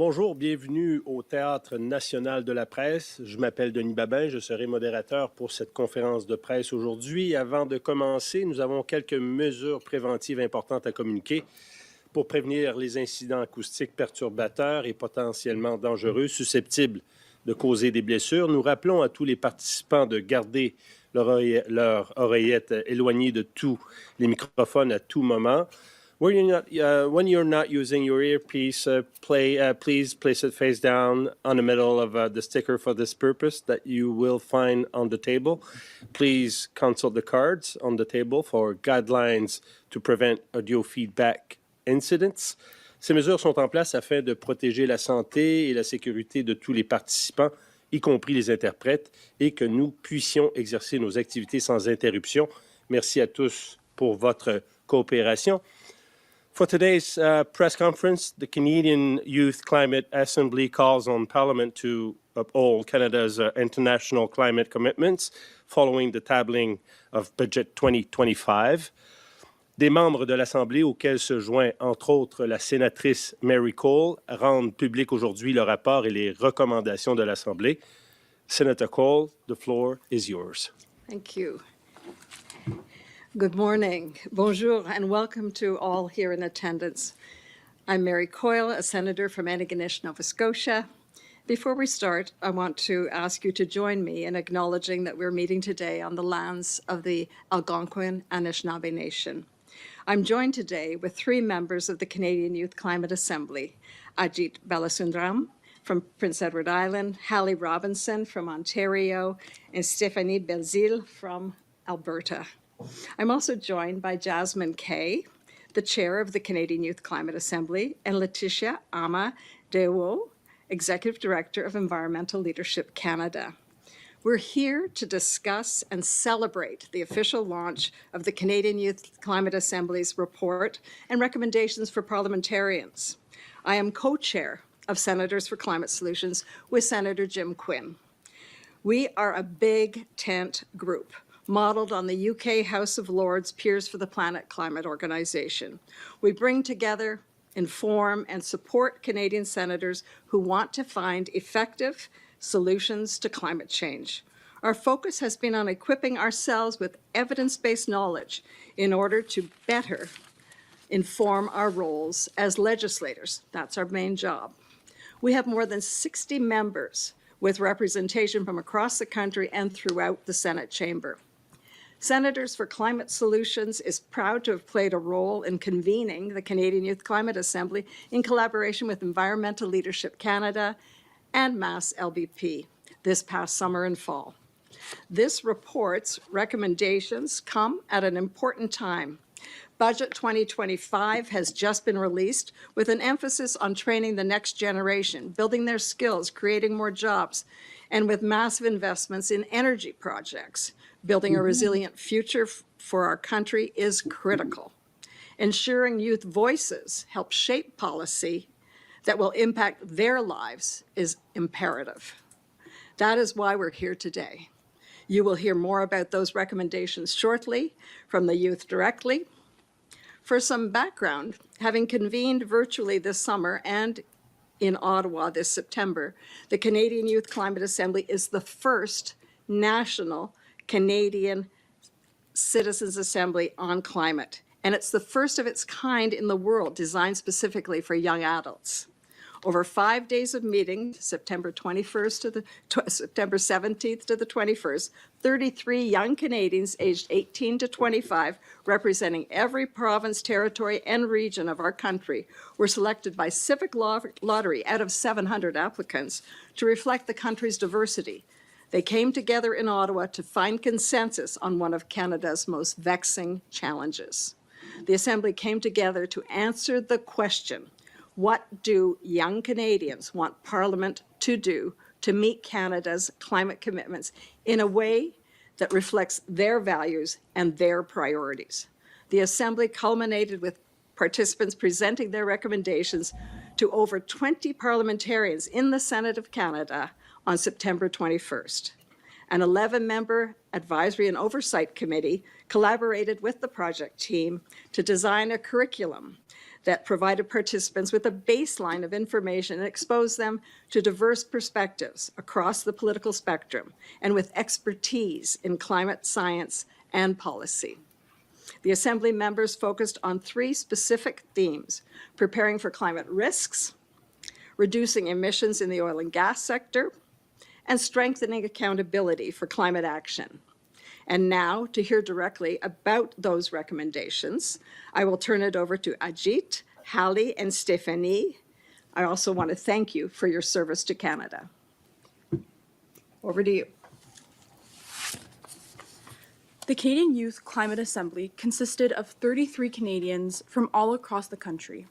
Bonjour, bienvenue au Théâtre national de la presse. Je m'appelle Denis Babin, je serai modérateur pour cette conférence de presse aujourd'hui. Avant de commencer, nous avons quelques mesures préventives importantes à communiquer pour prévenir les incidents acoustiques perturbateurs et potentiellement dangereux susceptibles de causer des blessures. Nous rappelons à tous les participants de garder leur oreillette éloignée de tous les microphones à tout moment. When you're not using your earpiece, please place it face down on the middle of the sticker for this purpose that you will find on the table. Please consult the cards on the table for guidelines to prevent audio feedback incidents. Ces mesures sont en place afin de protéger la santé et la sécurité de tous les participants, y compris les interprètes, et que nous puissions exercer nos activités sans interruption. Merci à tous pour votre coopération. For today's press conference, the Canadian Youth Climate Assembly calls on Parliament to uphold Canada's international climate commitments following the tabling of Budget 2025. Des membres de l'Assemblée, auxquels se joint entre autres la sénatrice Mary Cole, rendent public aujourd'hui le rapport et les recommandations de l'Assemblée. Senator Cole, the floor is yours. Thank you. Good morning. Bonjour, and welcome to all here in attendance. I'm Mary Coyle, a senator from Antigonish, Nova Scotia. Before we start, I want to ask you to join me in acknowledging that we're meeting today on the lands of the Algonquin Anishinaabe Nation. I'm joined today with three members of the Canadian Youth Climate Assembly, Ajit Balasundram from Prince Edward Island, Hallie Robinson from Ontario, and Stéphanie Belzile from Alberta. I'm also joined by Jasmine Kay, the chair of the Canadian Youth Climate Assembly, and Letitia Ama Dewo, executive director of Environmental Leadership Canada. We're here to discuss and celebrate the official launch of the Canadian Youth Climate Assembly's report and recommendations for parliamentarians. I am co-chair of Senators for Climate Solutions with Senator Jim Quinn. We are a big tent group, modeled on the UK House of Lords Peers for the Planet Climate Organization. We bring together, inform, and support Canadian senators who want to find effective solutions to climate change. Our focus has been on equipping ourselves with evidence-based knowledge in order to better inform our roles as legislators. That's our main job. We have more than 60 members with representation from across the country and throughout the Senate chamber. Senators for Climate Solutions is proud to have played a role in convening the Canadian Youth Climate Assembly in collaboration with Environmental Leadership Canada and Mass LBP this past summer and fall. This report's recommendations come at an important time. Budget 2025 has just been released with an emphasis on training the next generation, building their skills, creating more jobs, and with massive investments in energy projects. Building a resilient future for our country is critical. Ensuring youth voices help shape policy that will impact their lives is imperative. That is why we're here today. You will hear more about those recommendations shortly from the youth directly. For some background, having convened virtually this summer and in Ottawa this September, the Canadian Youth Climate Assembly is the first national Canadian Citizens Assembly on climate, and it's the first of its kind in the world designed specifically for young adults. Over 5 days of meetings, September 21st to September 17th to the 21st, 33 young Canadians aged 18 to 25, representing every province, territory, and region of our country, were selected by Civic Lottery out of 700 applicants to reflect the country's diversity. They came together in Ottawa to find consensus on one of Canada's most vexing challenges. The Assembly came together to answer the question, what do young Canadians want Parliament to do to meet Canada's climate commitments in a way that reflects their values and their priorities? The Assembly culminated with participants presenting their recommendations to over 20 parliamentarians in the Senate of Canada on September 21st. An 11-member advisory and oversight committee collaborated with the project team to design a curriculum that provided participants with a baseline of information and exposed them to diverse perspectives across the political spectrum and with expertise in climate science and policy. The Assembly members focused on 3 specific themes: preparing for climate risks, reducing emissions in the oil and gas sector, and strengthening accountability for climate action. And now, to hear directly about those recommendations, I will turn it over to Ajit, Hallie, and Stéphanie. I also want to thank you for your service to Canada. Over to you. The Canadian Youth Climate Assembly consisted of 33 Canadians from all across the country,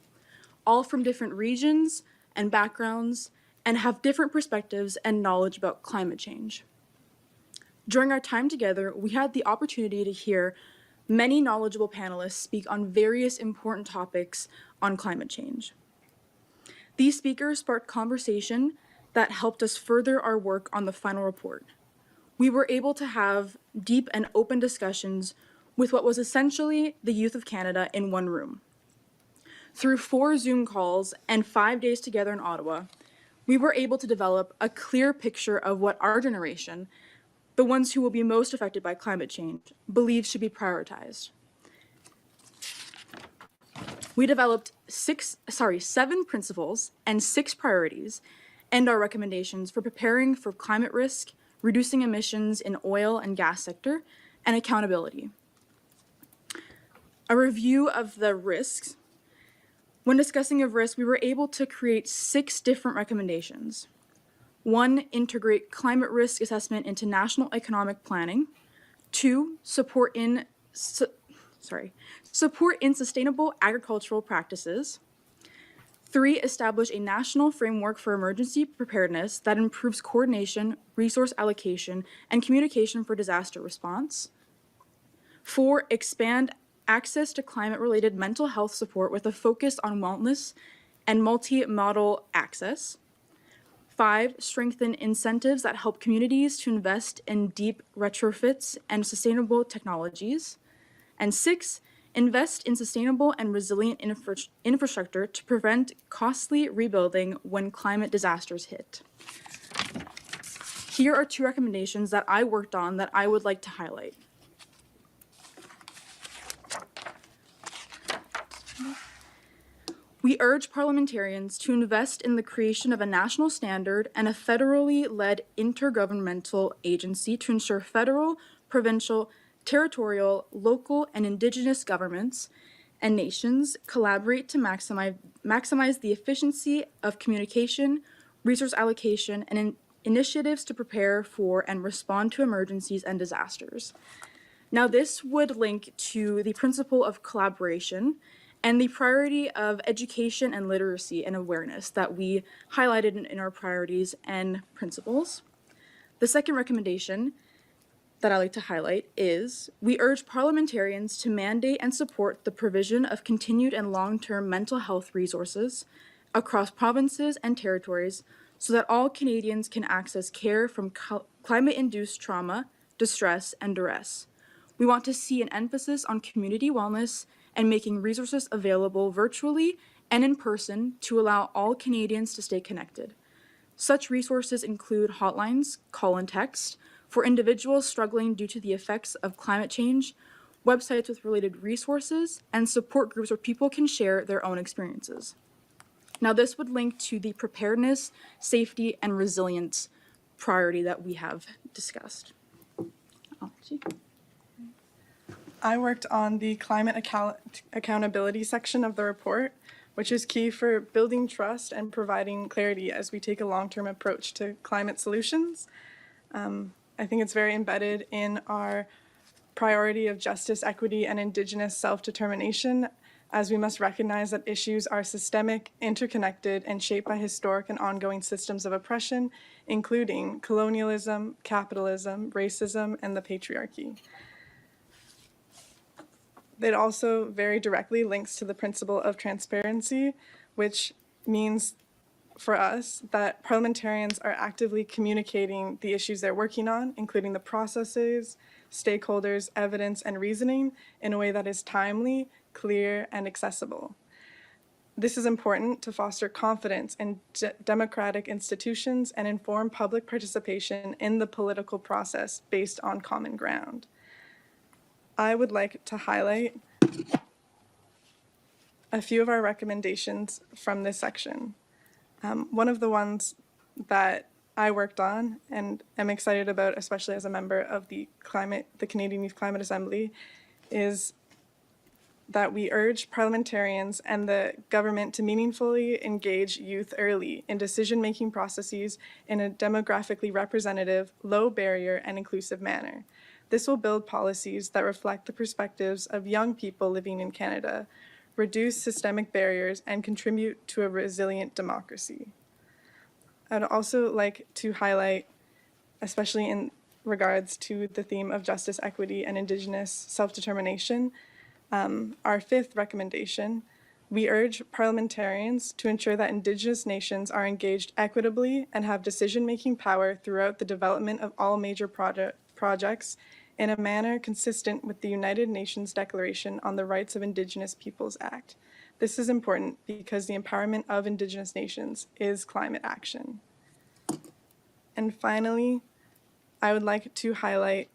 all from different regions and backgrounds, and have different perspectives and knowledge about climate change. During our time together, we had the opportunity to hear many knowledgeable panelists speak on various important topics on climate change. These speakers sparked conversation that helped us further our work on the final report. We were able to have deep and open discussions with what was essentially the youth of Canada in one room. Through 4 Zoom calls and 5 days together in Ottawa, we were able to develop a clear picture of what our generation, the ones who will be most affected by climate change, believes should be prioritized. We developed 7 principles and 6 priorities and our recommendations for preparing for climate risk, reducing emissions in oil and gas sector, and accountability. A review of the risks. When discussing of risk, we were able to create 6 different recommendations. 1, integrate climate risk assessment into national economic planning. 2, support in sustainable agricultural practices. 3, establish a national framework for emergency preparedness that improves coordination, resource allocation, and communication for disaster response. 4, expand access to climate-related mental health support with a focus on wellness and multi-modal access. 5, strengthen incentives that help communities to invest in deep retrofits and sustainable technologies. And 6, invest in sustainable and resilient infrastructure to prevent costly rebuilding when climate disasters hit. Here are 2 recommendations that I worked on that I would like to highlight. We urge parliamentarians to invest in the creation of a national standard and a federally led intergovernmental agency to ensure federal, provincial, territorial, local, and Indigenous governments and nations collaborate to maximize the efficiency of communication, resource allocation, and initiatives to prepare for and respond to emergencies and disasters. Now, this would link to the principle of collaboration and the priority of education and literacy and awareness that we highlighted in our priorities and principles. The second recommendation that I like to highlight is we urge parliamentarians to mandate and support the provision of continued and long-term mental health resources across provinces and territories so that all Canadians can access care from climate-induced trauma, distress, and duress. We want to see an emphasis on community wellness and making resources available virtually and in person to allow all Canadians to stay connected. Such resources include hotlines, call and text, for individuals struggling due to the effects of climate change, websites with related resources, and support groups where people can share their own experiences. Now, this would link to the preparedness, safety, and resilience priority that we have discussed. I worked on the climate accountability section of the report, which is key for building trust and providing clarity as we take a long-term approach to climate solutions. I think it's very embedded in our priority of justice, equity, and Indigenous self-determination, as we must recognize that issues are systemic, interconnected, and shaped by historic and ongoing systems of oppression, including colonialism, capitalism, racism, and the patriarchy. It also very directly links to the principle of transparency, which means for us that parliamentarians are actively communicating the issues they're working on, including the processes, stakeholders, evidence, and reasoning in a way that is timely, clear, and accessible. This is important to foster confidence in democratic institutions and inform public participation in the political process based on common ground. I would like to highlight a few of our recommendations from this section. One of the ones that I worked on and am excited about, especially as a member of the Canadian Youth Climate Assembly, is that we urge parliamentarians and the government to meaningfully engage youth early in decision-making processes in a demographically representative, low barrier, and inclusive manner. This will build policies that reflect the perspectives of young people living in Canada, reduce systemic barriers, and contribute to a resilient democracy. I'd also like to highlight, especially in regards to the theme of justice, equity, and Indigenous self-determination, our fifth recommendation. We urge parliamentarians to ensure that Indigenous nations are engaged equitably and have decision-making power throughout the development of all major projects in a manner consistent with the United Nations Declaration on the Rights of Indigenous Peoples Act. This is important because the empowerment of Indigenous nations is climate action. And finally, I would like to highlight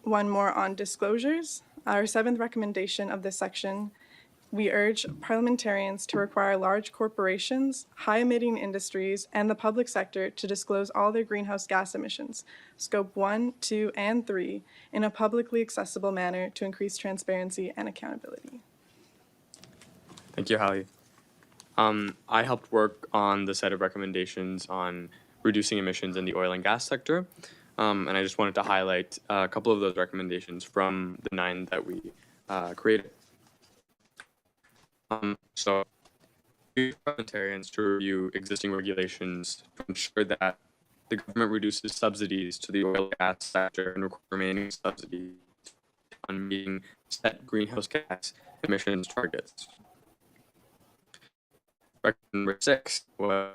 one more on disclosures. Our seventh recommendation of this section, we urge parliamentarians to require large corporations, high-emitting industries, and the public sector to disclose all their greenhouse gas emissions, Scope 1, 2, and 3, in a publicly accessible manner to increase transparency and accountability. Thank you, Hallie. I helped work on the set of recommendations on reducing emissions in the oil and gas sector. And I just wanted to highlight a couple of those recommendations from the 9 that we created. So we urge parliamentarians to review existing regulations to ensure that the government reduces subsidies to the oil and gas sector and require remaining subsidies on meeting set greenhouse gas emissions targets. Recommendation number 6 was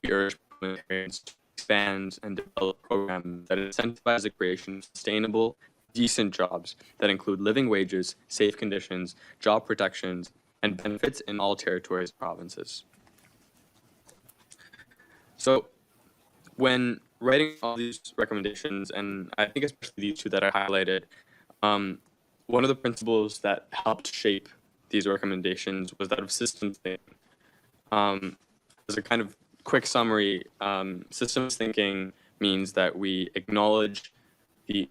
we urge parliamentarians to expand and develop programs that incentivize the creation of sustainable, decent jobs that include living wages, safe conditions, job protections, and benefits in all territories and provinces. So when writing all these recommendations, and I think especially these 2 that I highlighted, one of the principles that helped shape these recommendations was that of systems thinking. As a kind of quick summary, systems thinking means that we acknowledge the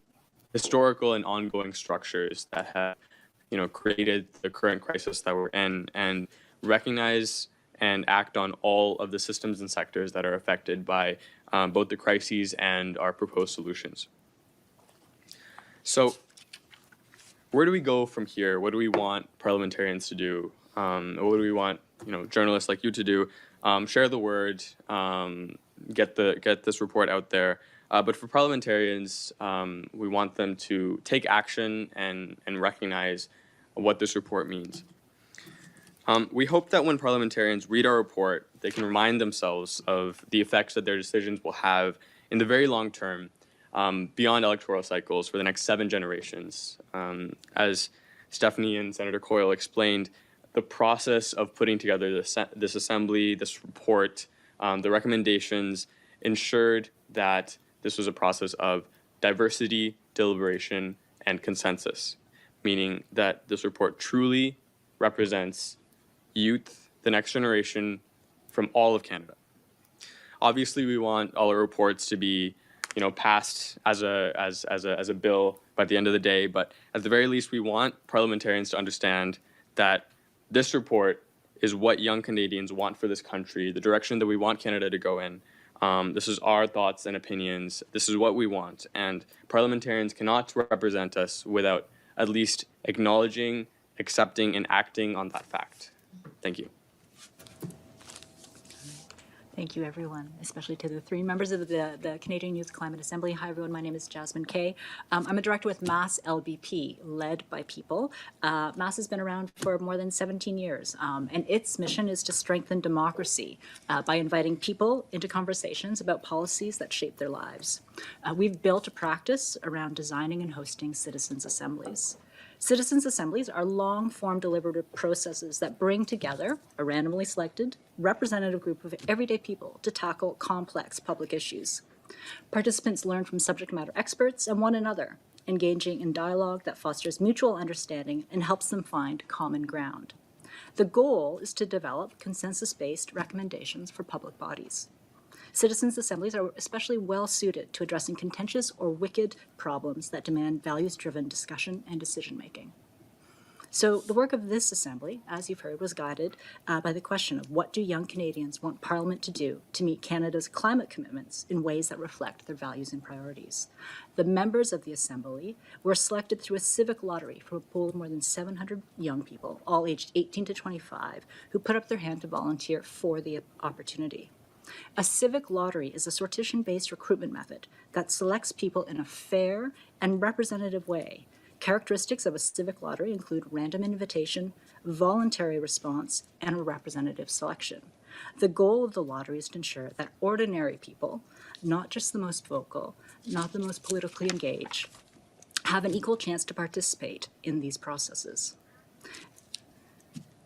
historical and ongoing structures that have, created the current crisis that we're in, and recognize and act on all of the systems and sectors that are affected by both the crises and our proposed solutions. So where do we go from here? What do we want parliamentarians to do? What do we want, journalists like you to do? Share the word, get this report out there. But for parliamentarians, we want them to take action and recognize what this report means. We hope that when parliamentarians read our report, they can remind themselves of the effects that their decisions will have in the very long term, beyond electoral cycles for the next 7 generations. As Stephanie and Senator Coyle explained, the process of putting together this assembly, this report, the recommendations ensured that this was a process of diversity, deliberation, and consensus, meaning that this report truly represents youth, the next generation, from all of Canada. Obviously, we want all our reports to be, passed as a bill by the end of the day, but at the very least, we want parliamentarians to understand that this report is what young Canadians want for this country, the direction that we want Canada to go in. This is our thoughts and opinions. This is what we want. And parliamentarians cannot represent us without at least acknowledging, accepting, and acting on that fact. Thank you. Thank you, everyone, especially to the 3 members of the Canadian Youth Climate Assembly. Hi, everyone. My name is Jasmine Kay. I'm a director with MASS LBP, led by people. MASS has been around for more than 17 years, and its mission is to strengthen democracy by inviting people into conversations about policies that shape their lives. We've built a practice around designing and hosting citizens' assemblies. Citizens' assemblies are long-form deliberative processes that bring together a randomly selected, representative group of everyday people to tackle complex public issues. Participants learn from subject matter experts and one another, engaging in dialogue that fosters mutual understanding and helps them find common ground. The goal is to develop consensus-based recommendations for public bodies. Citizens' assemblies are especially well suited to addressing contentious or wicked problems that demand values-driven discussion and decision-making. So the work of this assembly, as you've heard, was guided by the question of what do young Canadians want Parliament to do to meet Canada's climate commitments in ways that reflect their values and priorities. The members of the assembly were selected through a civic lottery from a pool of more than 700 young people, all aged 18 to 25, who put up their hand to volunteer for the opportunity. A civic lottery is a sortition-based recruitment method that selects people in a fair and representative way. Characteristics of a civic lottery include random invitation, voluntary response, and a representative selection. The goal of the lottery is to ensure that ordinary people, not just the most vocal, not the most politically engaged, have an equal chance to participate in these processes.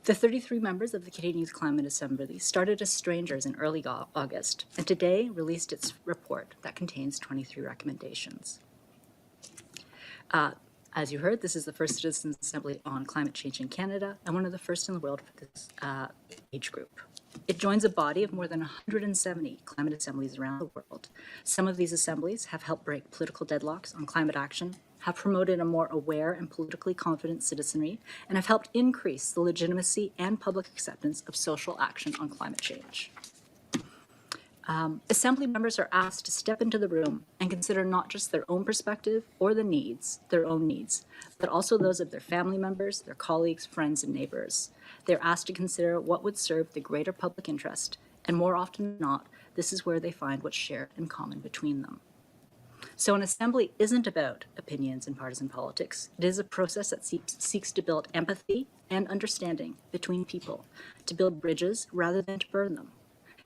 The 33 members of the Canadian Youth Climate Assembly started as strangers in early August, and today released its report that contains 23 recommendations. As you heard, this is the first Citizens' Assembly on climate change in Canada, and one of the first in the world for this age group. It joins a body of more than 170 climate assemblies around the world. Some of these assemblies have helped break political deadlocks on climate action, have promoted a more aware and politically confident citizenry, and have helped increase the legitimacy and public acceptance of social action on climate change. Assembly members are asked to step into the room and consider not just their own perspective or their own needs, but also those of their family members, their colleagues, friends, and neighbors. They're asked to consider what would serve the greater public interest, and more often than not, this is where they find what's shared and common between them. So an assembly isn't about opinions and partisan politics. It is a process that seeks to build empathy and understanding between people, to build bridges rather than to burn them.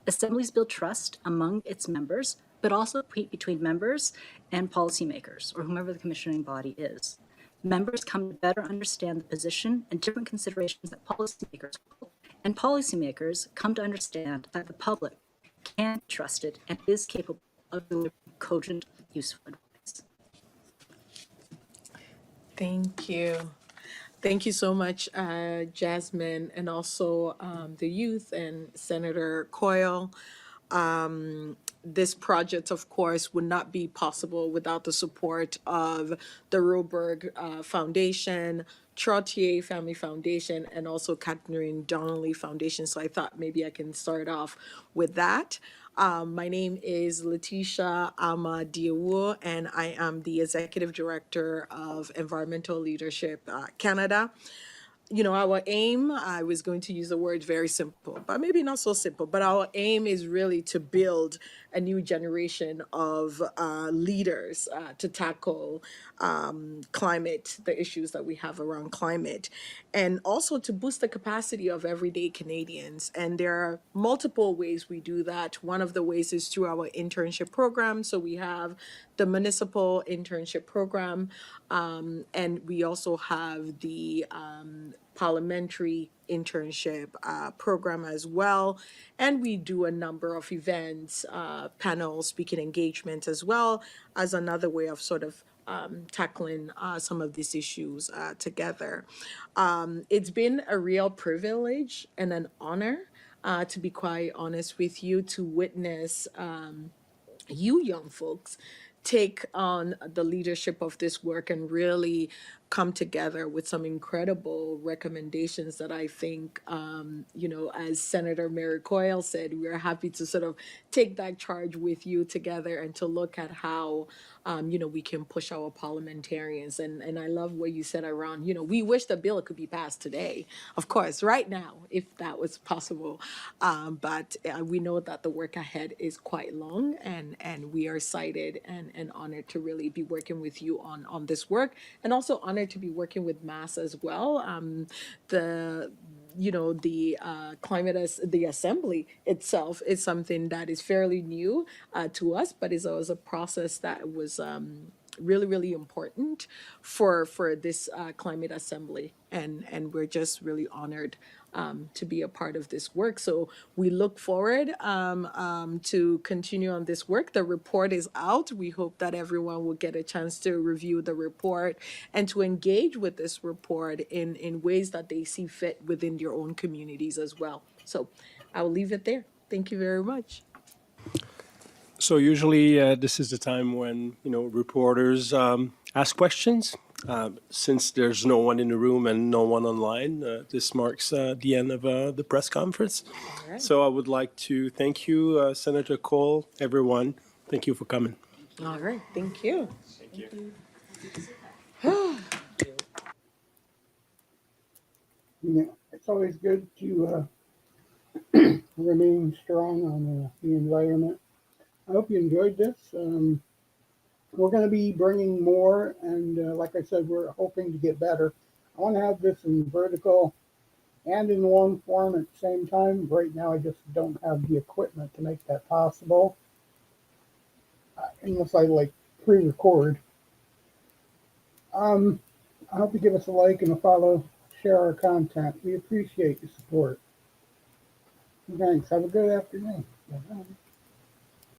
Assemblies build trust among its members, but also between members and policymakers, or whomever the commissioning body is. Members come to better understand the position and different considerations that policymakers hold, and policymakers come to understand that the public can be trusted and is capable of delivering cogent, useful advice. Thank you. Thank you so much, Jasmine, and also the youth and Senator Coyle. This project, of course, would not be possible without the support of the Roberg Foundation, Trottier Family Foundation, and also Catherine Donnelly Foundation. So I thought maybe I can start off with that. My name is Letitia Amadiawu, and I am the Executive Director of Environmental Leadership Canada. You know, our aim, I was going to use the word very simple, but maybe not so simple, but our aim is really to build a new generation of leaders to tackle climate, the issues that we have around climate, and also to boost the capacity of everyday Canadians. And there are multiple ways we do that. One of the ways is through our internship program. So we have the municipal internship program, and we also have the parliamentary internship program as well. And we do a number of events, panels, speaking engagements, as well as another way of sort of tackling some of these issues together. It's been a real privilege and an honor, to be quite honest with you, to witness you young folks take on the leadership of this work and really come together with some incredible recommendations that I think, you know, as Senator Mary Coyle said, we are happy to sort of take that charge with you together and to look at how, you know, we can push our parliamentarians. And I love what you said around, you know, we wish the bill could be passed today, of course, right now, if that was possible. But we know that the work ahead is quite long, and we are excited and honored to really be working with you on this work, and also honored to be working with Mass as well. The the assembly itself is something that is fairly new to us, but is a process that was really, really important for this climate assembly, and we're just really honored to be a part of this work. So we look forward to continue on this work. The report is out. We hope that everyone will get a chance to review the report and to engage with this report in ways that they see fit within their own communities as well. So I'll leave it there. Thank you very much. So usually this is the time when, reporters ask questions. Since there's no one in the room and no one online, this marks the end of the press conference. right. So I would like to thank you, Senator Cole, everyone. Thank you for coming. All right. Thank you. Thank you. Yeah, it's always good to remain strong on the environment. I hope you enjoyed this. We're going to be bringing more, and like I said, we're hoping to get better. I want to have this in vertical and in long form at the same time. Right now, I just don't have the equipment to make that possible, unless I pre-record. I hope you give us a like and a follow, share our content. We appreciate your support. Thanks. Have a good afternoon. Bye-bye.